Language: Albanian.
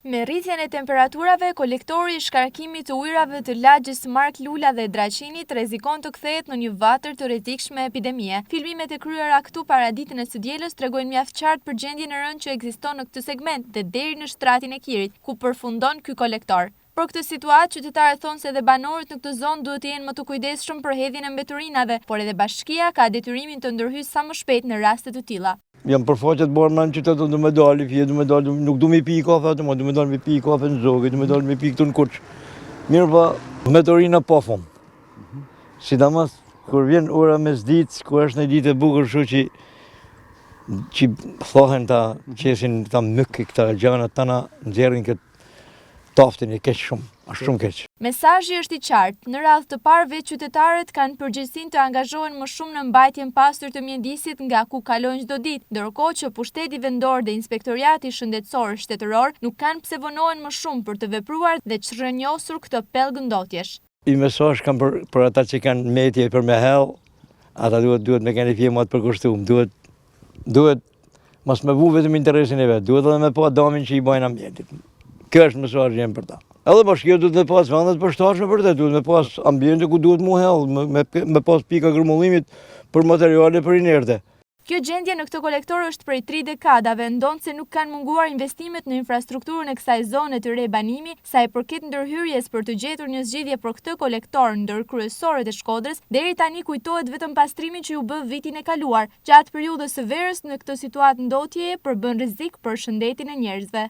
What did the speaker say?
Me rritjen e temperaturave, kolektori i shkarkimit të ujrave të lagjës Mark Lula dhe Draqinit rrezikon të kthehet në një vatër të rrezikshme epidemie. Filmimet e kryera këtu para ditën e së dielës tregojnë mjaft qartë për gjendjen e rëndë që ekziston në këtë segment dhe deri në shtratin e Kirit, ku përfundon ky kolektor. Për këtë situatë, qytetarët thonë se edhe banorët në këtë zonë duhet të jenë më të kujdesshëm për hedhjen e mbeturinave, por edhe bashkia ka detyrimin të ndërhyjë sa më shpejt në raste të tilla. Jam përfaqet bërë në qytet, du me dalë, nuk du me pi kafe atë, du me dalë me pi kafe në Zogë, du me dalë me pi këtu në Kurç. Mirë pa, mbeturina pa fund. Sidomos kur vjen ora mesditë, kur është një ditë e bukur, kështu që thohen ta qesin ta myk këta gjana tana nxjerrin këtë taftin e keq shumë, është shumë keq. Mesazhi është i qartë. Në radhë të parë vetë qytetarët kanë përgjegjësinë të angazhohen më shumë në mbajtjen pastër të mjedisit nga ku kalojnë çdo ditë, ndërkohë që pushteti vendor dhe inspektoriati shëndetësor shtetëror nuk kanë pse vonohen më shumë për të vepruar dhe çrrënjosur këtë pellgë ndotjesh. I mesazh kam për ata që kanë metje për me hell, ata duhet me kanë firmat për kushtum, duhet mos me vu vetëm interesin e vet, duhet edhe me pa damin që i bajnë ambientit. Kjo është mesazhi jem për ta. Edhe bashkia duhet me pas vendet përshtatshme për të, duhet me pas ambiente ku duhet mu hell, me pas pika grumbullimit për materiale për inerte. Kjo gjendje në këtë kolektor është prej 3 dekadave, ndonë se nuk kanë munguar investimet në infrastrukturën e kësaj zone të re banimi, sa i përket ndërhyrjes për të gjetur një zgjidhje për këtë kolektor ndër kryesorët e Shkodrës, deri tani kujtohet vetëm pastrimi që u bë vitin e kaluar. Gjatë periudhës së verës në këtë situatë ndotjeje përbën rrezik për shëndetin e njerëzve.